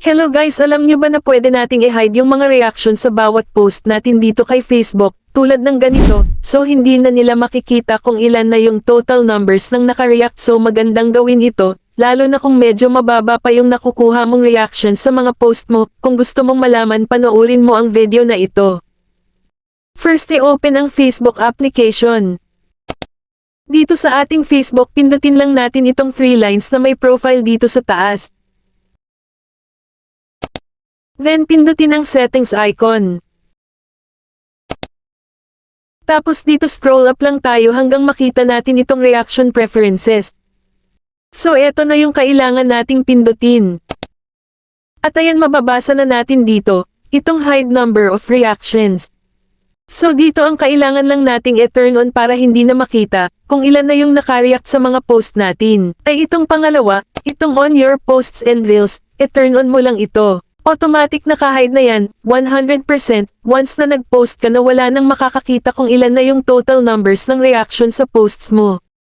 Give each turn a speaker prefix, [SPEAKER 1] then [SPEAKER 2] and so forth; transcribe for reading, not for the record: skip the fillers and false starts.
[SPEAKER 1] Hello guys, alam nyo ba na pwede nating i-hide yung mga reaction sa bawat post natin dito kay Facebook, tulad ng ganito, so hindi na nila makikita kung ilan na yung total numbers ng nakareact, so magandang gawin ito, lalo na kung medyo mababa pa yung nakukuha mong reaction sa mga post mo. Kung gusto mong malaman, panoorin mo ang video na ito. First, i-open ang Facebook application. Dito sa ating Facebook, pindutin lang natin itong 3 lines na may profile dito sa taas. Then pindutin ang settings icon. Tapos dito scroll up lang tayo hanggang makita natin itong reaction preferences. So eto na yung kailangan nating pindutin. At ayan, mababasa na natin dito, itong hide number of reactions. So dito ang kailangan lang nating i-turn on para hindi na makita kung ilan na yung nakareact sa mga post natin. Ay itong pangalawa, itong on your posts and reels, i-turn on mo lang ito. Automatic naka-hide na yan, 100%, once na nag-post ka na wala nang makakakita kung ilan na yung total numbers ng reaction sa posts mo.